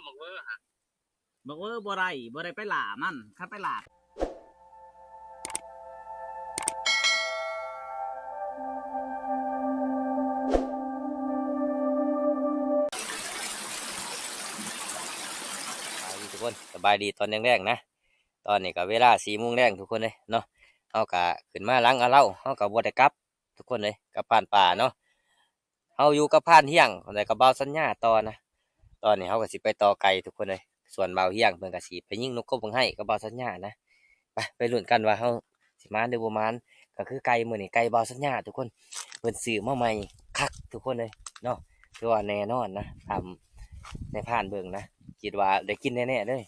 หมกเวอร์ฮะบอกว่าบ่ได้ไปหล่ามันข้าไปหล่าทุกคนสบายดีตอนแรกๆนะตอนนี้ก็เวลา4 โมงแรงทุกคนเลยเนาะเอากะขึ้นมาล้างเอาเหล้าเอากะบ่ได้กลับทุกคนเลยกับผ่านป่าเนาะเอาอยู่กับผ่านเฮียงแต่กับเบาสัญญาต่อนะตอนนี้เขาก็สิไปต่อไก่ทุกคนเลยส่วนเบาเฮียงเพิ่นก็สิไปยิงนกกบเพิ่งให้กับเบาสัญญานะไปลุ้นกันว่าเขาสิมานหรือบ่มานก็คือไก่มื้อนี้ไก่เบาสัญญาทุกคนเพิ่นซื้อมาใหม่คักทุกคนเลยเนาะคือว่าแน่นอนนะตามในผ่านเบิ่งนะคิดว่าได้กินแน่ๆเลย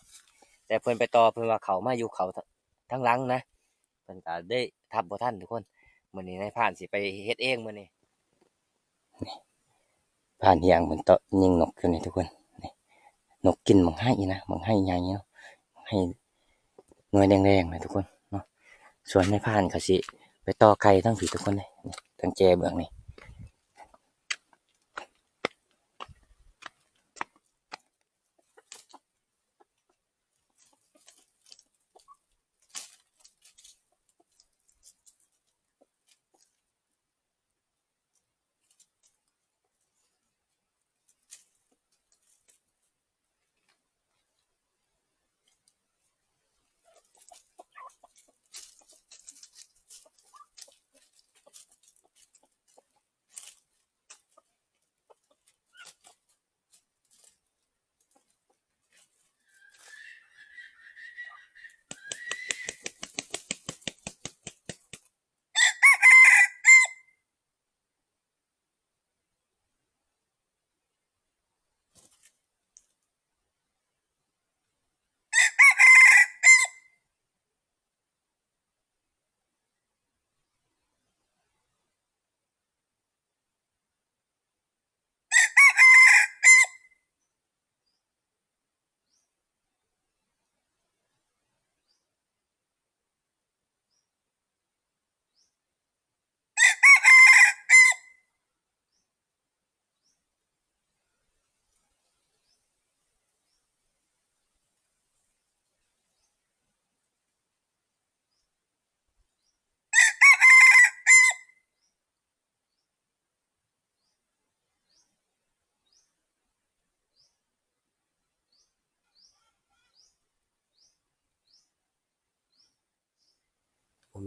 แต่เพิ่นไปต่อเพิ่นว่าเขามาอยู่เขาทั้งหลังนะเพิ่นก็ได้ทับบ่ทันทุกคนมื้อนี้ในผ่านสิไปเฮ็ดเองมื้อนี้ผ่านเฮียงเหมือนเตาะยิงนกอยู่นี่ทุกคนนี่นกกินมังให้นะมังให้ใหญ่เนาะให้หน่วยแดงๆนะทุกคนเนาะส่วนในผ่านก็สิไปต่อไก่ทั้งผีทุกคนเลยทั้งแจเบื้องนี่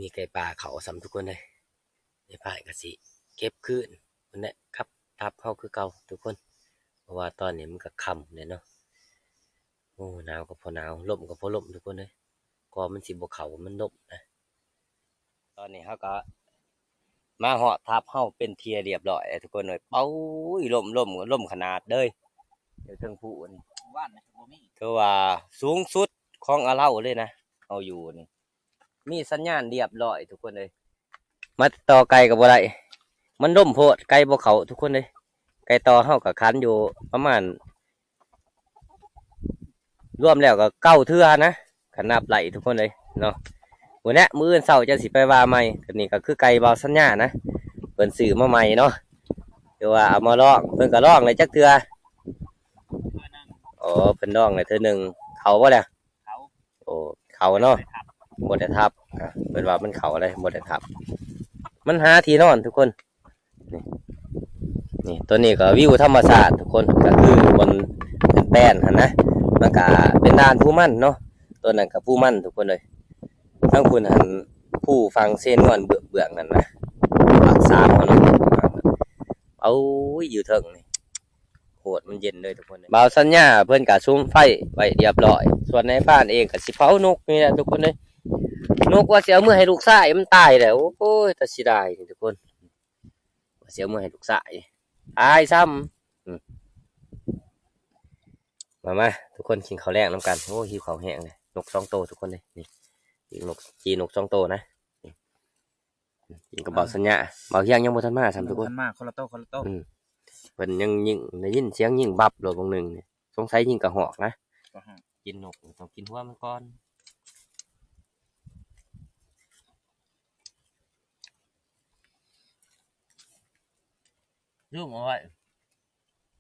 มีไก่ป่าเขาสำทุกคนเลยในผ่านก็สิเก็บคืนมันเนี่ยครับทับเข้าคือเก่าทุกคนเพราะว่าตอนนี้มันก็ค่ำเนี่ยเนาะโอ้หนาวก็พอหนาวลมก็พอลมทุกคนเลยก็มันสิบ่เขามันลมนะตอนนี้เขาก็มาเหาะทับเข้าเป็นเทียเรียบร้อยทุกคนเลยเป้าลมขนาดเลยเดี๋ยวเทิงผู้นี่ว่านนะบ่มีคือว่าสูงสุดของอาเล่าเลยนะเอาอยู่นี่มีสัญญาณเรียบร้อยทุกคนเลยมาต่อไก่กับอะไรมันร่มโพดไก่บ่เขาทุกคนเลยไก่ต่อเข้ากับคันอยู่ประมาณรวมแล้วก็9 เทื่อนะขนาบไหลทุกคนเลยเนาะวันนี้มื้อเช้าจะสิไปว่าใหม่ก็นี่ก็คือไก่เบาสัญญานะเพิ่นซื้อมาใหม่เนาะเดี๋ยวว่าเอามาลองเพิ่นก็ลองเลยจักเทื่ออ๋อเพิ่นลองเลยเทื่อหนึ่งเขาบ่แหละเขาโอ้เขาเนาะบ่ได้ทับเพิ่นว่ามันเขาอะไรบ่ได้ทับมันหาที่นอนทุกคนนี่ตัวนี้ก็วิวธรรมชาติทุกคนก็คือบนเป็นแป้นหั่นนะมันก็เป็นด่านผู้มั่นเนาะตัวนั้นก็ผู้มั่นทุกคนเลยทั้งคุณหันผู้ฟังเส้นงอนเบื่อนั่นนะรักษาเขาเนาะเอาอยู่เถิงนี่โหดมันเย็นเลยทุกคนบ่าวสัญญาเพิ่นก็ซุ้มไฟไว้เรียบร้อยส่วนในบ้านเองก็สิเผานกนี่แหละทุกคนเลยนกว่าเสียมือให้ลูกชายมันตายแล้วโอ้ยแต่เสียดายทุกคนว่าเสียมือให้ลูกชายตายซ้ำมาทุกคนกินข้าวแรกน้ำกันโอ้หิวข้าวแห้งเลยนก2 โตวทุกคนเลยนี่นก2 โตวนะกินกับเบาสัญญาเบาเฮียงยังบ่ทันมาซ้ำทุกคนมาคนละโต๊ะเพิ่นยังยิงได้ยินเสียงยิงบับโลดบางหนึ่งสงสัยยิงกระหอกนะกินนกต้องกินหัวมันก่อนยุ่งเอาไว้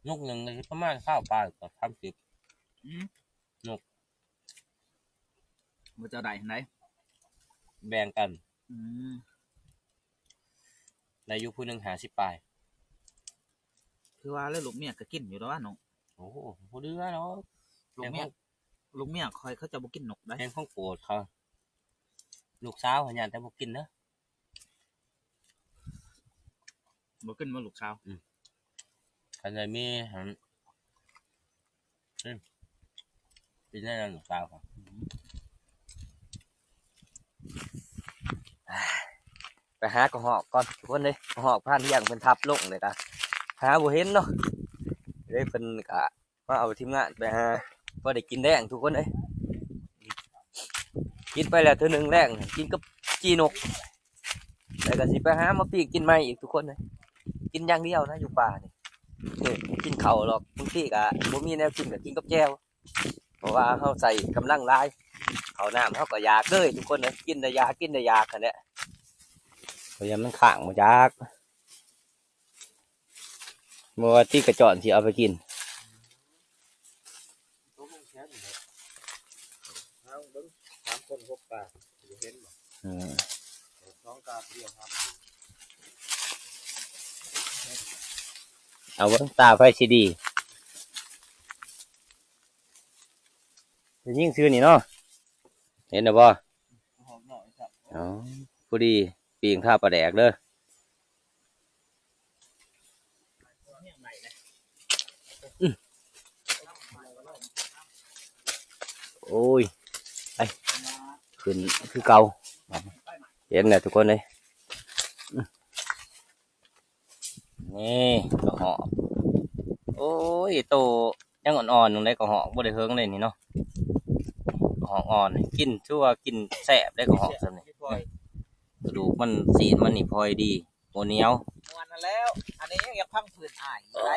นกหนึ่งประมาณ20 ปลากับ30 นก บ่เจ้าใดไหน แบ่งกัน อืม ในยุคผู้หนึง50ปลาย คือว่าแล้วลูกเมียก็กินอยู่แล้วว่าน้อง โอ้โหบ่เดือเนาะ ลูกเมียคอยเขาจะบ่กินนกได้ แห่งของโปรดเขาลูกสาวหันยานแต่บ่กินเด้อ บ่กินมาลูกสาว คันใดมีหันเป็นได้ลูกสาวครับไปหากระหอกก่อนทุกคนเลยกระหอกผ่านเที่ยงเป็นทับลงเลยจ้ะหาบ่เห็นเนาะเลยเป็นกะมาเอาทีมงานไปหาพอได้กินแดงทุกคนเลยกินไปแล้วเท่านึงแดงกินกับจีนกแล้วก็สิไปหามาปีกกินใหม่อีกทุกคนเลยกินอย่างเดียวนะอยู่ป่านี่กินข้าวหรอกบางทีก็บ่มีแนวกินก็กินกับแจ่วเพราะว่าเฮาใส่กำลังหลายข้าวน้ำเฮาก็อยากเลยทุกคนเลยกินได้อยากคั่นแหละพยายามมันข้างมาจากเมื่อว่าที่กระจอนที่เอาไปกินเอาเบิ่งตาไฟซีดีจะยิ่งซื้อนี่เนาะเห็นหรือบ่อ๋อพอดีปีงข้าวปลาแดกเด้อโอ้ยไปขึ้นคือเก่าเห็นแล้วทุกคนเลยนี่กระหอบโอ้ยโตยังอ่อนๆตรงไหนกระหอบบ่ได้เฮิงเลยนี่เนาะกระหอบอ่อนกินชั่วกินแซ่บได้กระหอบซั่นนี่กระดูกมันสีนมันนี่พลอยดีโมเหนียว ม่วนนั่นแล้ว อันนี้ยังอยากพังผืนอ้ายอยู่ได้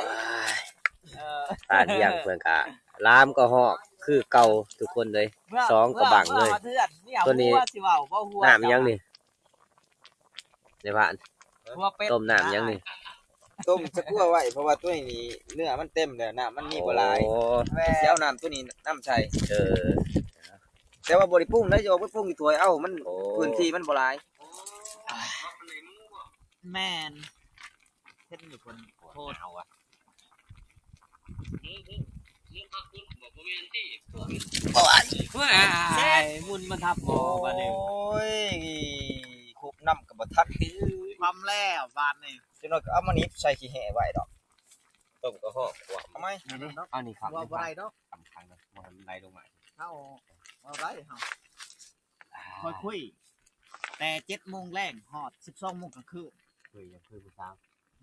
ตาเที่ยงเพื่อนกะลามกระหอบคือเก่าทุกคนเลยสองกระบังเลยตัวนี้น้ำยังนี่ในบ้านต้มน้ำยังนี่ ต้มจะคั่วไว้เพราะว่าตัวนี้เนื้อมันเต็มแล้วน้ำมันมีบ่หลายเสียวน้ำตัวนี้น้ำใส่ เออ แต่ว่าบ่ได้ปรุงแล้วจะเอาไปปรุงอีกถ้วยเอ้ามันพื้นที่มันบ่หลาย แม่นเฮ็ดอยู่คนโทษเอาอะมุนมาทับหมอมาเนี่ย โอ้ยคุบน้ำกับบ่ทักคือ ความแล้วบาดนี่ จังน้อยก็เอามานิบใส่ขี้แห่ไว้ดอก ต้มกระหอบกว่า เอาไหม อันนี้ครับ ว่าบ่ได้ดอก สำคัญนะมันไหลลงมา เฮาเอาได้เฮาค่อยคุยแต่7 โมงแรงฮอด 12 โมงกลางคืน คุยยังคุยผู้สาว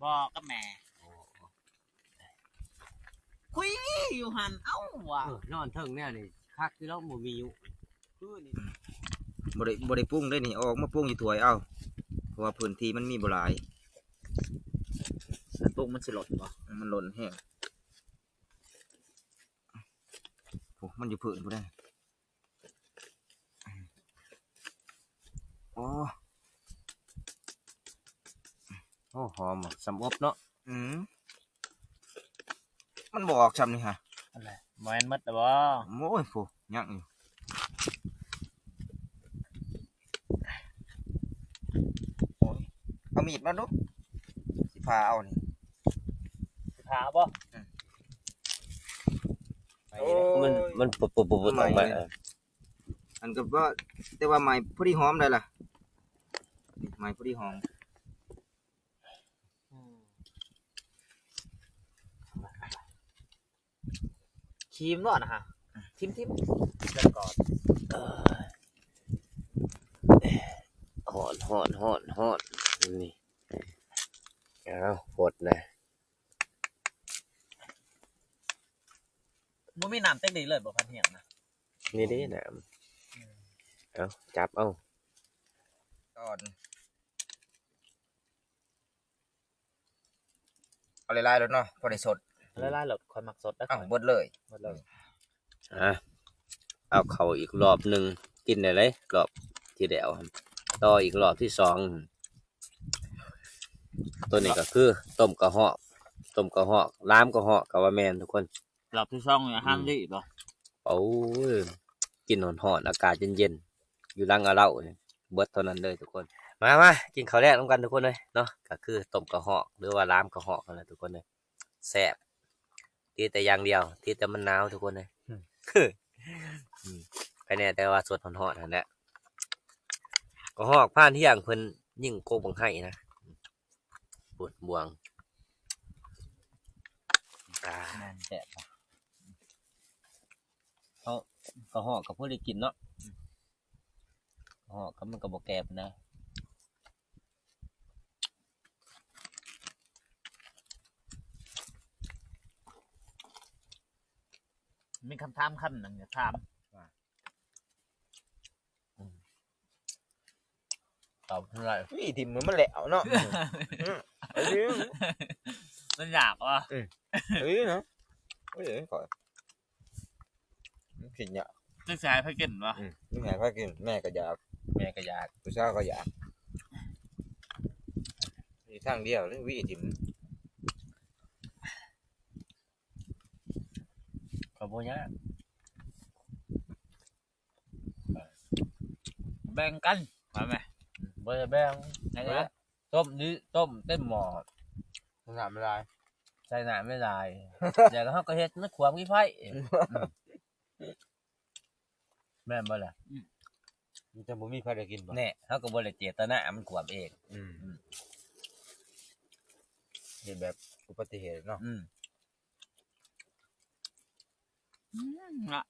บอกกับแม่คุยอยู่หันเอ้าว่ะ นอนเทิงเนี่ยนี่คักที่เราหมูมีอยู่คือนี่ บ่ได้ปรุงได้นี่เอาออกมาปรุงอยู่ถ้วยเอ้าเพราะว่าพื้นที่มันมีบ่หลาย ปุ๊กมันสิหลดบ่ มันหล่นแห้งโอ้มันอยู่พื้นบ่ได้โอ้ โอ้หอมอ่ะสำอบเนาะ มันบ่ออกซ้ำนี่ฮะ อะไรแม่นหมดแล้วบ่ โอ้ยโฟยังอยู่โอ้ยเอามีดมาดูสิพาเอานี่ หาบ่ มันปุบออกไป อันก็ว่าแต่ว่าไม้พอดีหอมได้ล่ะนี่ไม้พอดีหอม ครีมเนาะนะฮะทิมแล้วก่อน หอนนี่เอาหดนะ บ่มีน้ำเต็มดีเลยบ่พันเหียงนะ นี่ดิน้ำเอาจับเอา ก่อนเอาลายๆแล้วเนาะพอได้สด ละลายๆแล้วค่อยหมักสดแล้ว อ้าวเบิดเลย หมดเลย เอาเข่าอีกรอบหนึ่งกินได้เลยรอบที่เดียวต่ออีกรอบที่สองตัวนี้ก็คือต้มกระหอกล้ามกระหอกกะว่าแมนทุกคน รอบที่2เนี่ยห้ามดิบ่ โอ้ยกินหอนๆอากาศเย็นๆอยู่รังอะเหล้านี่เบิดเท่านั้นเลยทุกคนมากินข้าวแรกร่วมกันทุกคนเลยเนาะก็คือต้มกระหอกหรือว่าล้ามกระหอกนั่นแหละทุกคนเลยแซ่บที่แต่อย่างเดียวที่แต่มันหนาวทุกคนเลยไปแน่แต่ว่าสดหอนๆนั่นแหละกระหอกผ่านเที่ยงเพิ่นยิ่งโกบังไห้นะปวดบวงแซ่บเขากระหอกกับพวกได้กินเนาะกระหอกกับมันกระบอกแกบนะ มีคำถามคำหนึ่งจะถาม ตอบเท่าไหร่ นี่ทิมมันแหลวเนาะเอ้ย มันอยากว่ะ เอ้ยเนาะเอ้ยขอผิดเนี่ย จะใช้ให้กินวะ แม่ก็กินแม่ก็อยาก แม่ก็อยาก ผู้ชายก็อยากมีทางเดียวเลยวิทิม ขอบคุณนะ แบ่งกันมาไหม เบอร์แบง นะครั ต้มนี้ต้มเต็มหม้อ มันทำอะไร ใส่น้ำไม่ได้เดี๋ยวเขาก็เฮ็ดนักขวามกี่ไฟแม่นบ่ล่ะ มันจะบ่มีใครได้กินบ่ แน่เขาก็บ่ได้เจตนามันขวามเอง เห็นแบบอุบัติเหตุเนาะ ละ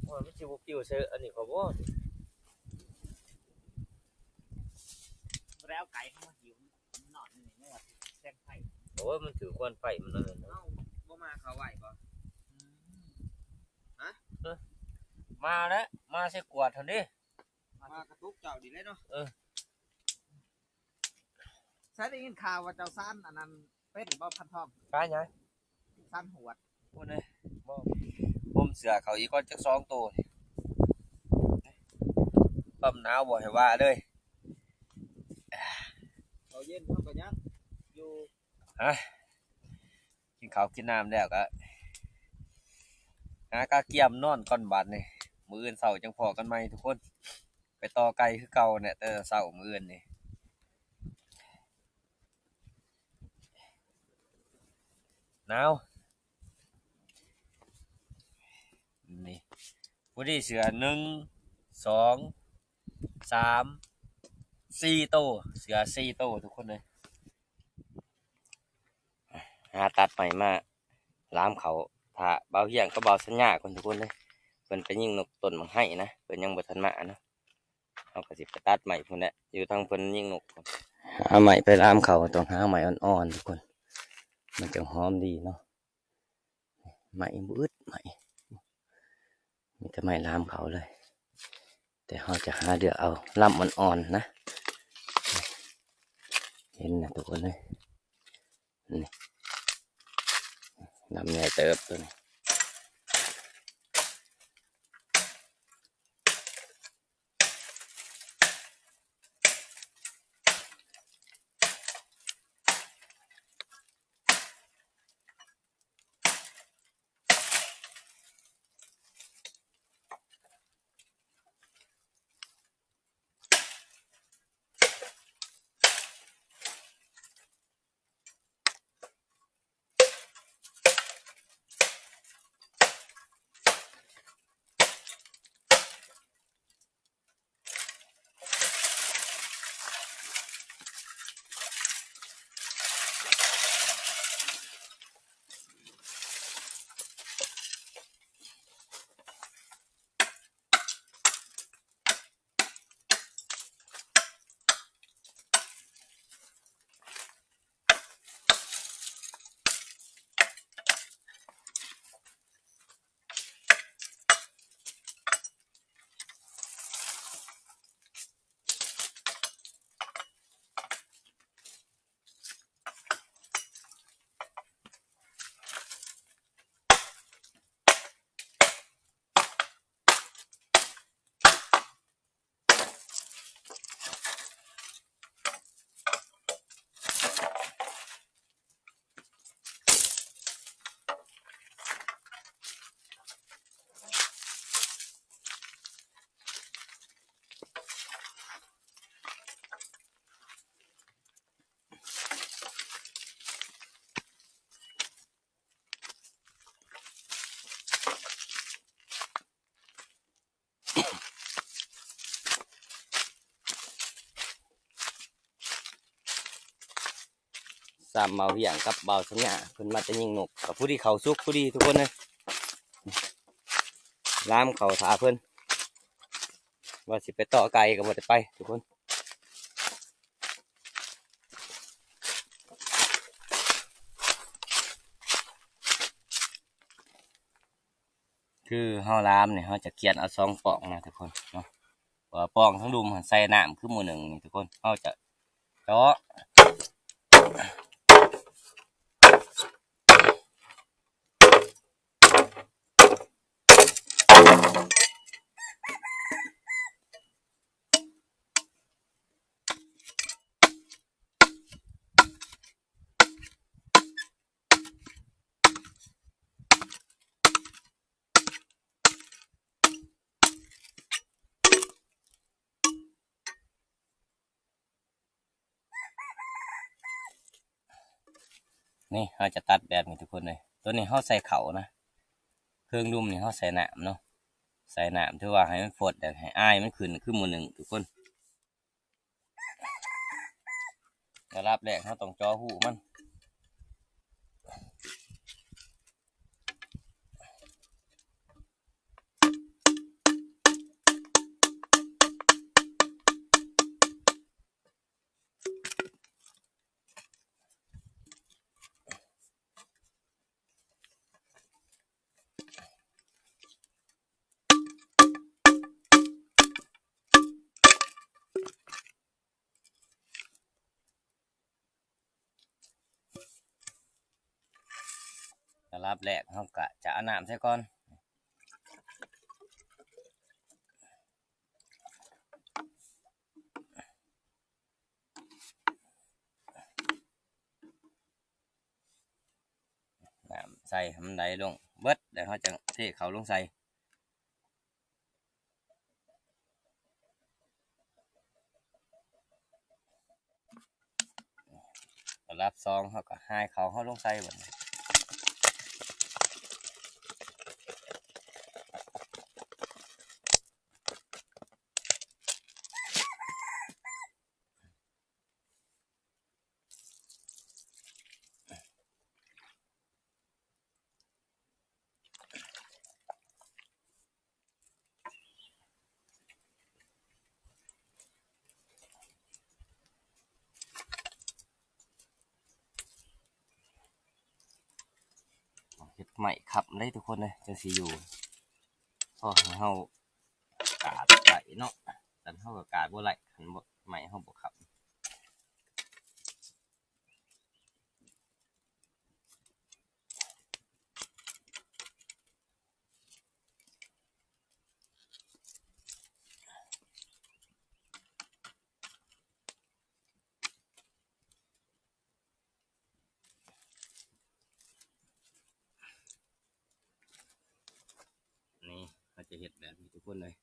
ว่ามันสิบ่กิ้วเซออันนี้เขาบ่ แล้วไก่เข้ามาหิวมันนอนนี่ไม่ว่าแซงไผ่ โอ้ยมันถือควันไฟมันนั่นน่ะ บ่มาเขาไหวบ่ มาแล้วมาใส่กวาดเท่านี้ มากระตุกเจ้าดีเลยเนาะ ใช้ได้ยินข่าวว่าเจ้าซ่านอันนั้นเป็นบ่พันทอง กายหยัง ซ่านหวด พูดเลยบ่ผมเสือเขาอีกก่อนจัก2ตัวนี่ปั๊มหนาวบ่ให้ว่าเลย เขาเย็นเท่ากับยังอยู่ กินข้าวกินน้ำแล้วก็หากาเกียมนอนก่อนบัดนี่มื้ออื่นเช้าจังพอกันใหม่ทุกคน ไปต่อไกลคือเก่าเนี่ยแต่เช้ามื้ออื่นนี่หนาวนี่ผู้ที่เสือ1 2 3 4โตวเสือ4โตวทุกคนเลยหาตัดใหม่มาล้ามเขาถ้าเบาเฮียงก็เบาสัญญาคนทุกคนเลยเพิ่นไปยิงนกต้นมังให้นะเพิ่นยังบ่ทันมานะเอาก็สิไปตัดใหม่พุ่นแหละอยู่ทางเพิ่นยิงนกหาใหม่ไปล้ามเขาต้องหาใหม่อ่อนๆทุกคนมันจะหอมดีเนาะใหม่บึดใหม่มีแต่ใหม่ล้ามเขาเลยแต่เราจะหาเดือเอาลำอ่อนๆนะเห็นนะทุกคนเลยนี่ลำใหญ่เติบตัวนี้ สามเบาเหี่ยงกับเบาสัญญาเพิ่นมาจะยิงนกกับผู้ที่เขาซุกผู้ดีทุกคนเลยล้ามเขาถาเพิ่นว่าสิไปต่อไกลกับว่าจะไปทุกคนคือเฮาล้ามเนี่ยเฮาจะเกียนเอา2ปองนะทุกคนเนาะว่าปองทั้งดุมใส่น้ำคือหมู่หนึ่งนี่ทุกคนเฮาจะเจาะนี่เราจะตัดแบบนี้ทุกคนเลยตัวนี้เขาใส่เขานะเครื่องดุมนี่เขาใส่หนามเนาะใส่หนามที่ว่าให้มันฟดแต่ให้อ้ายมันขึ้นขึ้นหมู่หนึ่งทุกคนระดับแรกเขาต้องจ่อหูมันระดับแรกเขากะจะเอาน้ำใส่ก่อนน้ำใส่ให้มันไหลลงเบิดเดี๋ยวเขาจะเทเขาลงใส่ระดับ2เขาก็ให้เขาลงใส่หมดเห็ดใหม่ขับได้ทุกคนเลยจะสีอยู่พอให้เขากาดไหลเนาะแต่เขากับกาดบ่ไหลขันบ่ใหม่เขาบ่ขับนี่เขาจะเห็ดแบบนี้ทุกคนเลย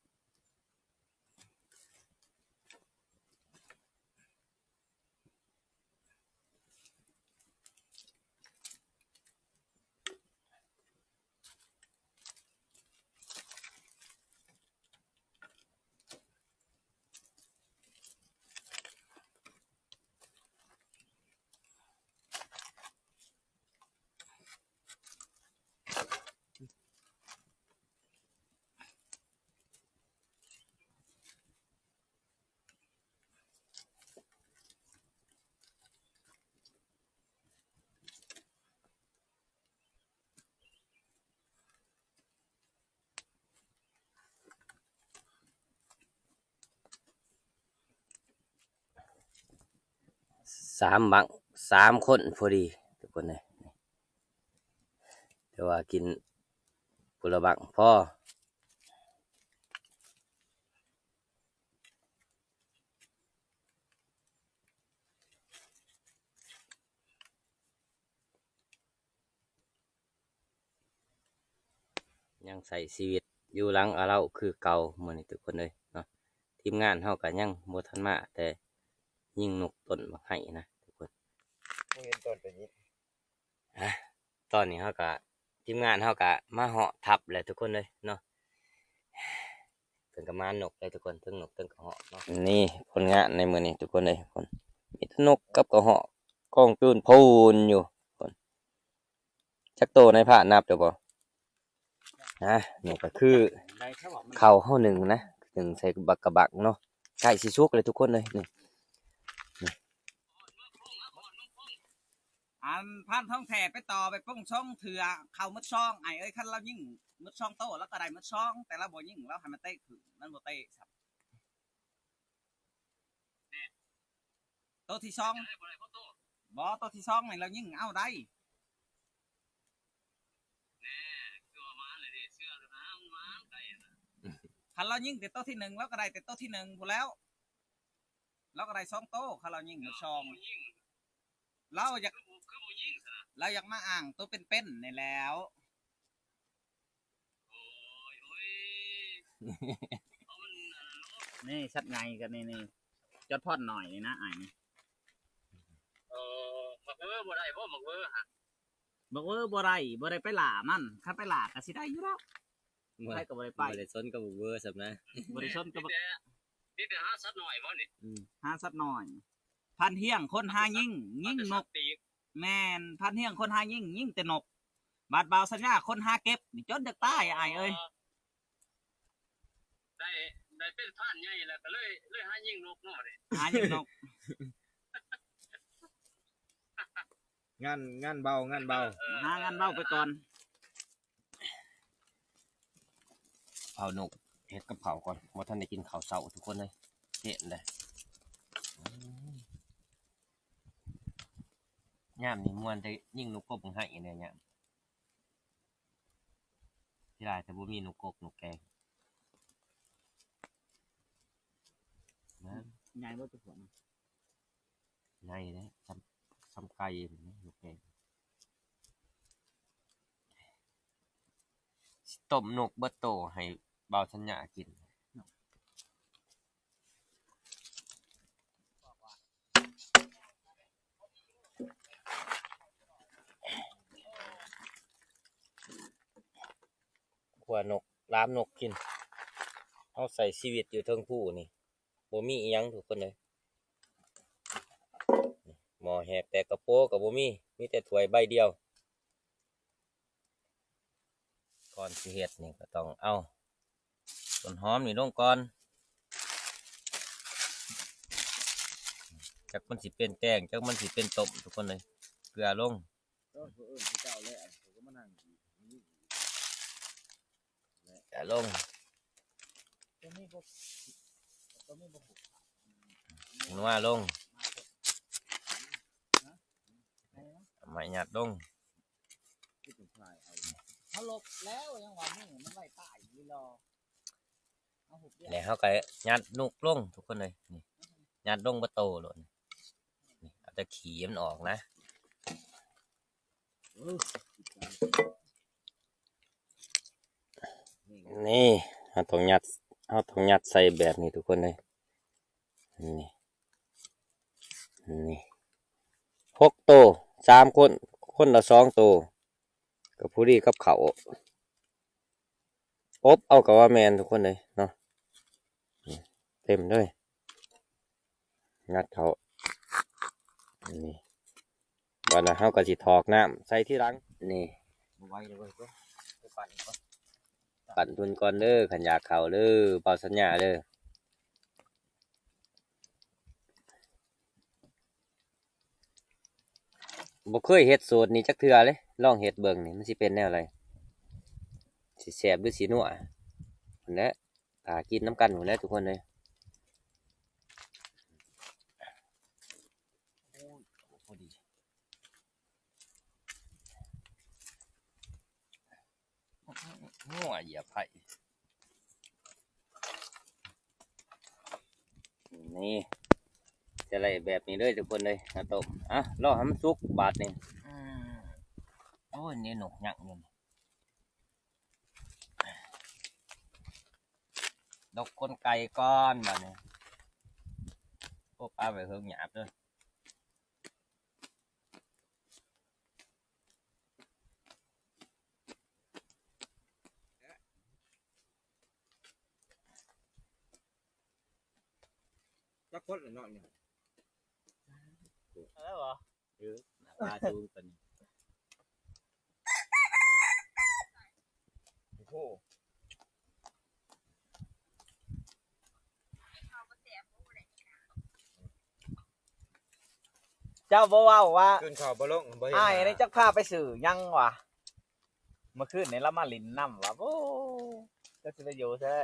3 บัง3 คนพอดีทุกคนเลยแต่ว่ากินผลบังพ่อยังใส่ชีวิตอยู่หลังอาเราคือเก่าเหมือนทุกคนเลยเนาะทีมงานเฮากันยังบ่ทันมาแต่ยิงนกต้นมาให้นะทุกคน เห็นต้นตัวนี้ ตอนนี้เฮาก็ทีมงานเฮาก็มาเหาะทับเลยทุกคนเลยเนาะเพิ่นก็มานกเลยทุกคนทั้งนกทั้งกระเหาะเนาะนี่ผลงานในมื้อนี้ทุกคนเลยคนมีทั้งนกกับกระเหาะ กล้องตื่นพูนอยู่จักโตในผ้านับเดี๋ยวบ่นะนี่ก็คือ ได้แค่ว่ามัน ข้าวเฮาหนึ่งนะหนึ่งใส่บักกะบักเนาะใกล้สิสุกเลยทุกคนเลยนี่ อันพันท้องแท้ไปต่อไปป้องช่องเถื่อเข้ามัดช่องไอ้เอ้ยคันเรายิ่งมัดช่องโตแล้วก็ได้มัดช่องแต่เราบ่ยิ่งเราให้มันเตะขึ้นมันบ่เตะครับโตที่ช่องบ่โตที่ช่องนี่เรายิ่งเอาได้คันเรายิ่งแต่โตที่หนึ่งแล้วก็ได้แต่โตที่หนึ่งพูดแล้วเราก็ได้ช่องโตคันเรายิ่งมัดช่องเราอยากมาอ่างตัวเป็นๆนี่แล้ว นี่ชัดไงกันนี่จดพอดหน่อยนี่นะไอ้นี่บักเวอร์บ่ได้บ่บักเวอร์ฮะบักเวอร์บ่ได้ไปหล่ามันคันไปหล่าก็สิได้อยู่แล้วใครก็บ่ได้ไป บ่ได้สนกับเวอร์สับนะ บ่ได้ชนกับนี่แต่หาสัตว์หน่อยบ่นี่ หาสัตว์หน่อย พันเฮียงคนหายิ่งนก ตีก แม่นพันเฮียงคนหายิ่งแต่นกบาดเบาสัญญาคนหาเก็บนี่จนจะตายไอ้เอ้ย ได้เป็นผ่านใหญ่แล้วก็เลยหายิงนกเนาะนี่ หายิ่งนก งานเบางานเบา หางานเบ้าไปก่อน เผาหนุกเฮ็ดกับเผาก่อนว่าท่านได้กินข้าวเช้าทุกคนเลยเห็นเลยย่ามนี่มวนแต่ยิ่งนกกบให้เนี่ยย่ามที่ไรแต่บ่มีนกกบนกแกงนะ ใหญ่บ่ตัวผม ในนะซ้ำไก่แบบนี้นกแกงสิต้มนกเบิดโตให้เบาชัญญากินขัวนกล้ามนกกินเอาใส่ชีวิตอยู่เทิงผู้นี่บ่มีอีหยังทุกคนเลยหมอแหบแต่กระโปงกับบ่มีแต่ถ้วยใบเดียวก่อนสิเฮ็ดนี่ก็ต้องเอาต้นหอมนี่ลงก่อนจักมันสิเป็นแกงจักมันสิเป็นต้มทุกคนเลยเกลือลงเกลือลงนัวลงไม่หยัดลง เขาลบแล้วยังว่ามึงมันไล่ตายอยู่รอเอาหุบเดียว แล้วเขาก็ยัดนุกลงทุกคนเลยนี่ยัดลงประตูเลยนี่เอาแต่ขี้มันออกนะนี่เขาต้องยัดใส่แบบนี้ทุกคนเลยนี่6 ตัว3 คนคนละ2 ตัวกับผู้ดีกับเขาอบเอากับว่าแมนทุกคนเลยเนาะเต็มด้วยงัดเขานี่วันละเขาก็สิถอกน้ำใส่ที่หลังนี่ ไว้เลยเว้ยไปปั่นก่อน ปั่นทุนก่อนเด้อขันอยากเขาเด้อเป่าสัญญาเด้อบ่เคยเฮ็ดสูตรนี้จักเทื่อเลยลองเฮ็ดเบิ่งนี่มันสิเป็นแนวอะไรสิแซ่บหรือสินัวพุ่นแหละกินน้ำกันพุ่นแหละทุกคนเลยพอดีหัวเหยียบไผ่นี่จะอะไรแบบนี้เลยทุกคนเลยนะต้มรอให้มันสุกบาดนี่โอ้ยนี่หนกหยักอยู่ดกคนไก่ก้อนบาดนี่โอ้ปลาไปเฮิงหยาบเลยจักคนหน่อยเนี่ย แล้วเหรอ ปลาสูงตัวนี้ โอ้โห เจ้าบ่เว้าว่า ขึ้นเขาบ่ลงบ่เห็น อ้ายนี่จักพาไปสื่อยังวะเมื่อคืนนี่เรามาลินน้ำวะโอ้ก็สิไปอยู่แท้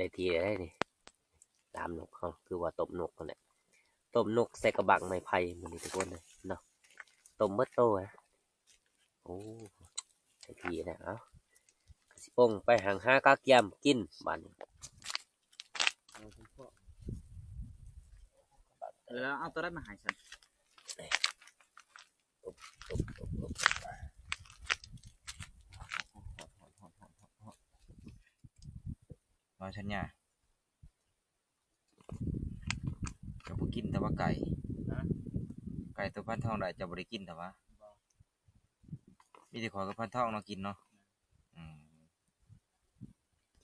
ได้ทีได้ดิตามนกเขาคือว่าต้มนกนั่นแหละต้มนกใส่กระบังไม้ไผ่มันนี่ทุกคนเลยเนาะต้มเบิดโตนะโอ้ได้ทีนะเอ้ากระสิปงไปหางหากาเกียมกินบัดน แล้วเอาตัวได้มาหายฉัน น้อยชัญญาจะบ่กินแต่ว่าไก่ไก่ตัวพันทองได้จะบ่ได้กินแต่ว่ามีแต่ขอกับพันทองเนาะกินเนาะ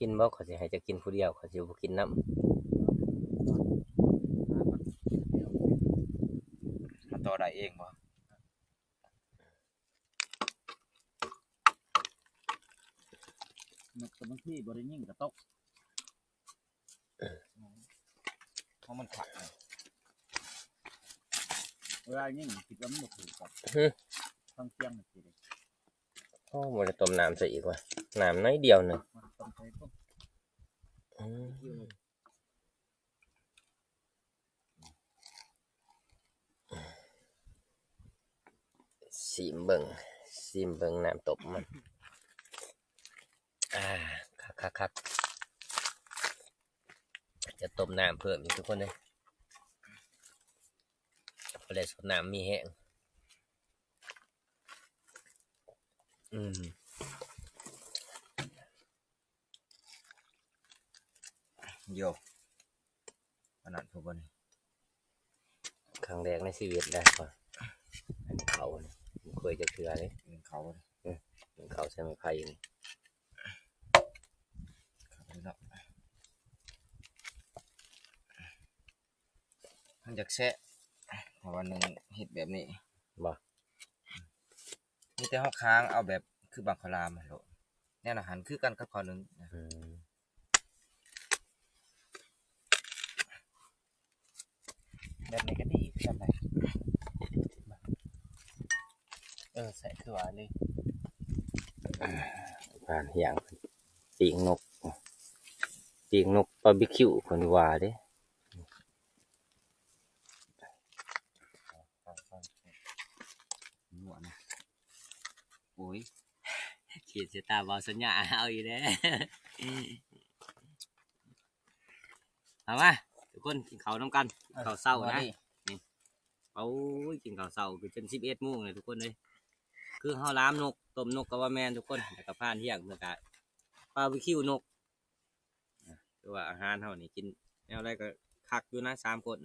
กินบ่เขาสิให้จะกินผู้เดียวเขาสิบ่กินน้ มันต่อได้เองบ่ นกตัวบางที่บริยิ่งกระตก เพราะมันขัด เวลายิ่งคิดว่ามันบ่ถูกกับต้องเที่ยงมันสิเลย ำโอ้บ่ได้ต้มน้ำใส่อีกว่ะน้ำน้อยเดียวหนึง มันต้องใช้พวก ซิมเบิ่งน้ำตกมันคักจะต้มน้ำเพิ่มอีกทุกคนเลยเพราะเลยสดน้ำมีแห้งโยขนาดพวกนี้ ครั้งแรกในชีวิตได้ป่ะอันเขาเนี่ยผมเคยจะเถื่อเลย เขา เขาใช้ไม้ไผ่นี่ มันจากแซะแต่วันหนึ่งเห็ดแบบนี้ บ่ นี่แต่ห้องค้างเอาแบบคือบางคลามโหแน่นอาหารคือกันกับข้อหนึ่ง แบบไหนก็ดีแบบไหนใส่คือว่าเลย ผ่านอย่างปีกนกบาร์บีคิวคนว่าเด้ หนวดนะโอ้ย ขีดเสตาบอสัญญาเอาอีกแล้วเอามาทุกคนกินข้าวน้ำกันข้าวเศร้านะนี่เอากินข้าวเศร้าคือจน11 โมงเลยทุกคนเลยคือเฮาล้ามนกต้มนกกับว่าแมนทุกคนแล้วก็ผ่านเที่ยงเมื่อกะบาร์บีคิวนกคือว่าอาหารเฮานี่กินแนวอะไรก็คักอยู่นะ3 คน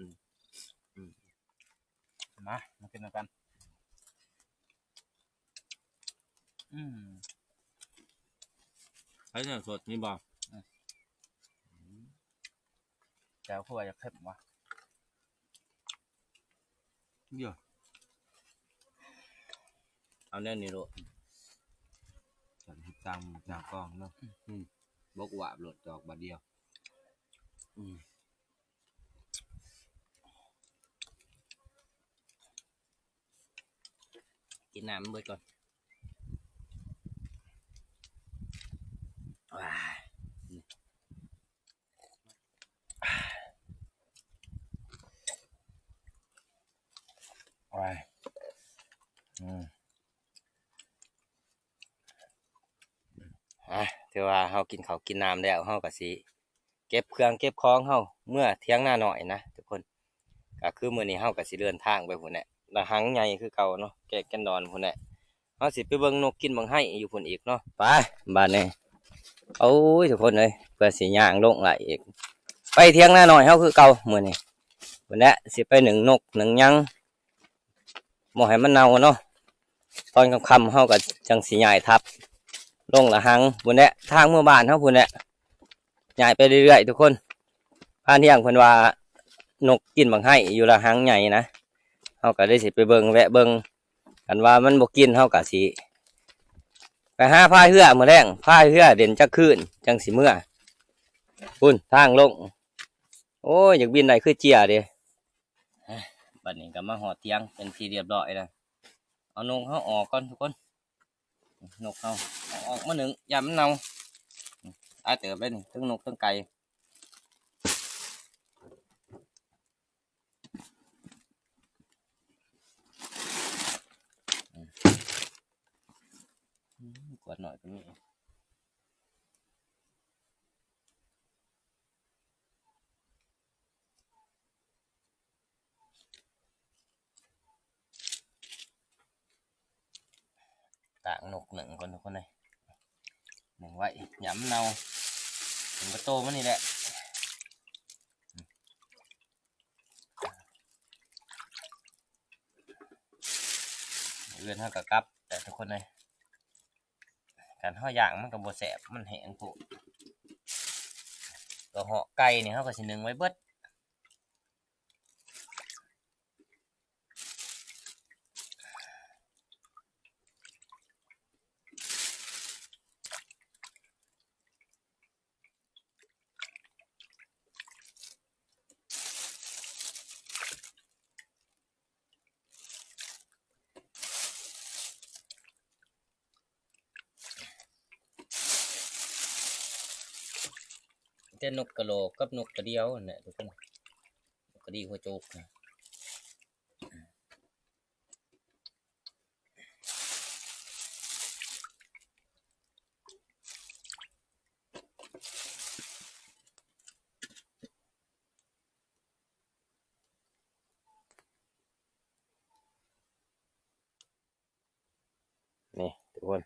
มากินกันไอ้เนี่ยสดมีบ่ แก้วคั่วจะเผ็ดวะ เดี๋ยว เอาแนวนี้โลด จับหิบตังจากกล้องเนาะบอกว่าโหลดจอกบาเดียว กินน้ำมันเบิดก่อนว้า โอ้ยถือว่าเฮากินข้าวกินน้ำแล้วเฮาก็สิเก็บเครื่องเก็บของเฮาเมื่อเที่ยงหน้าหน่อยนะทุกคนก็คือมื้อนี้เฮาก็สิเดินทางไปพุ่นแหละละหังใหญ่คือเก่าเนาะแกะกันดอนพุ่นแหละเฮาสิไปเบิ่งนกกินเบิ่งไห้อยู่พุ่นอีกเนาะไปบ้านนี้โอ้ยทุกคนเอ้ยเพื่อสิย่างลงไหลอีกไปเที่ยงหน้าหน่อยเฮาคือเก่ามื้อนี้พุ่นแหละสิไปหนึ่งนกหนึ่งยัง บ่ให้มันเน่าเนาะตอนค่ำๆเฮาก็จังสิย้ายทับลงละหังพุ่นแหละทางเมื่อบ้านเฮาพุ่นแหละย้ายไปเรื่อยๆทุกคนพานเที่ยงเพิ่นว่านกกินบังไห้อยู่ละหังใหญ่นะเฮาก็ได้สิไปเบิ่งแวะเบิ่งกันว่ามันบ่กินเฮาก็สิไปหาพายเรือมื้อแรงพายเรือเด่นจักคืนจังสิเมื่อพุ่นทางลงโอ้ยอยากบินได้คือเจียเด้บัดนี้ก็มาหอดเตียงเป็นที่เรียบร้อยแล้วเอานกเฮาออกก่อนทุกคนนกเฮาเอาออกมาหนึ่งอย่ามันเน่าตายเติบเลยนี่ทั้งนกทั้งไก่กวาดหน่อยก็มีต่างนกหนึ่งคนทุกคนเลยหนึ่งไว้ย้ำเนาถึงกระโตมันนี่แหละเรือนเท่ากับกับแต่ทุกคนเลยการห่อย่างมันกับบแสบมันแห้งผูตัวเหาะไก่เนี่ยเขาก็สิหนึ่งไว้เบิดแต่นกกระโหลกกับนกกระเดียวเนี่ยทุกคนนกกระดีหัวโจกนะนี่ทุกคน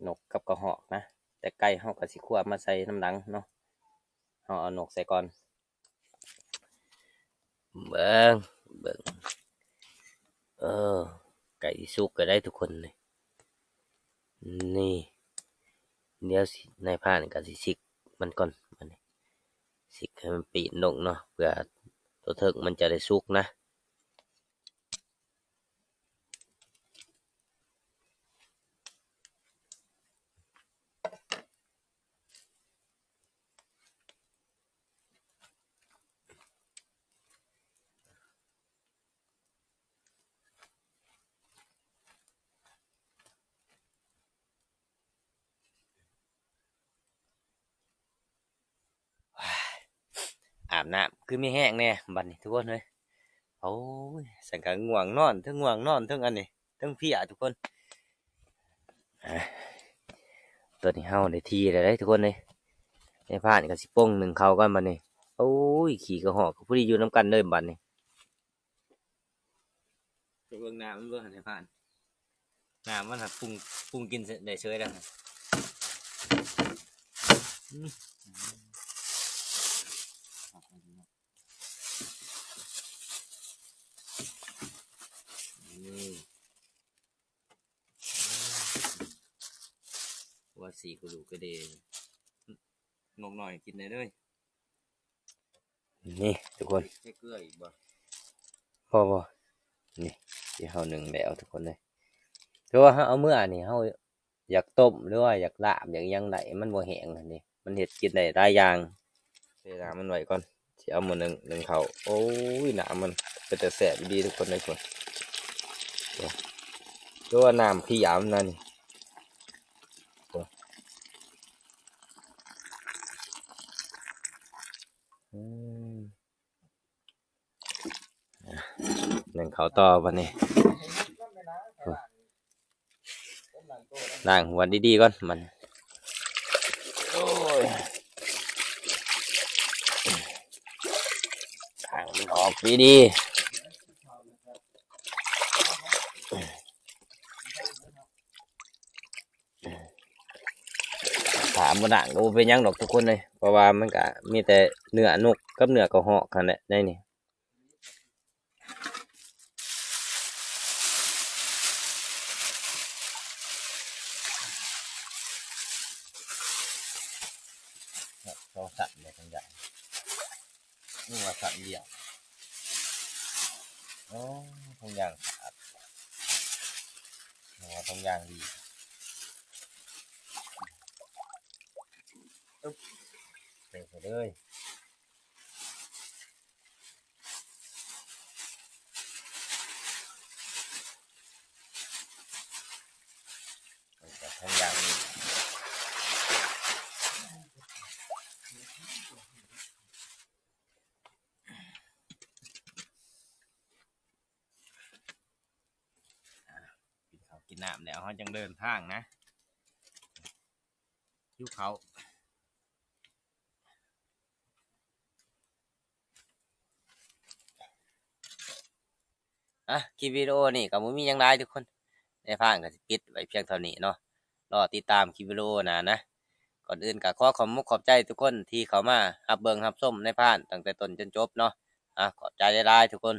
นกกับกระหอกนะแต่ไก่เฮาก็สิควบมาใส่น้ำหลังเนาะเฮาเอานกใส่ก่อนเบิ่งเออไก่สุกก็ได้ทุกคนเลยนี่เดี๋ยวสินายพรานก็สิสิกมันก่อนมันนี่สิกให้มันปีนนกเนาะเพื่อตัวเถิกมันจะได้สุกนะอาบน้ำคือมีแห้งแน่บัดนี้ทุกคนเลยโอ้ยสังกัดง่วงนอนทั้งง่วงนอนทั้งอันนี้ทั้งเพียทุกคนตัวนี้เฮาได้ทีได้ทุกคนเลยในผ่านกับสิป้งหนึ่งเขากันบัดนี้โอ้ยขี่กระหอกผู้ที่อยู่น้ำกันเลยบัดนี้เบิ่งน้ำมันเบิ่งในผ่านน้ำมันหักปรุงกินได้เฉยแล้วว่าสีกระดูกกระเดงนกหน่อยกินได้เลยนี่ทุกคนใช้เกลืออีกบ่พอนี่ที่เฮาหนึ่งแล้วทุกคนเลยเพราะว่าเอาเมื่อนี่เฮาอยากต้มหรือว่าอยากลาบอยากยังไงมันบ่แห้งอันนี้มันเห็ดกินได้หลายอย่างเวลามันไว้ก่อนสิเอามาหนึ่งเขาโอ้ยน้ำมันเป็นแต่แสบดีทุกคนเลยคนตัวน้ำขี้ยามนั่นนี่หนึ่งเขาต่อวันนี้ล้างหัวดีๆก่อนมันโอ้ยล้างมันออกดีๆถามมันด่างก็เป็นยังดอกทุกคนเลยเพราะว่ามันก็มีแต่เนื้อนกกับเนื้อกระหอกกันแหละได้นี่ ขันเดียวโอ้ทงยางขาดทงยางดีอึ๊บเปิดไปเลยเปิดจากทงยางดีกินข้าวกินน้ำแล้วเขาจังเดินทางนะหิวเขาวคลิปวิดีโอนี่ก็บ่มีหยังหลายทุกคนในพางก็สิปิดไว้เพียงเท่านี้เนาะรอติดตามคลิปวิดีโอหน้านะก่อนอื่นก็ขอขอบคุณขอบใจทุกคนที่เข้ามารับเบิ่งรับชมในพานตั้งแต่ต้นจนจบเนาะขอบใจหลายๆทุกคน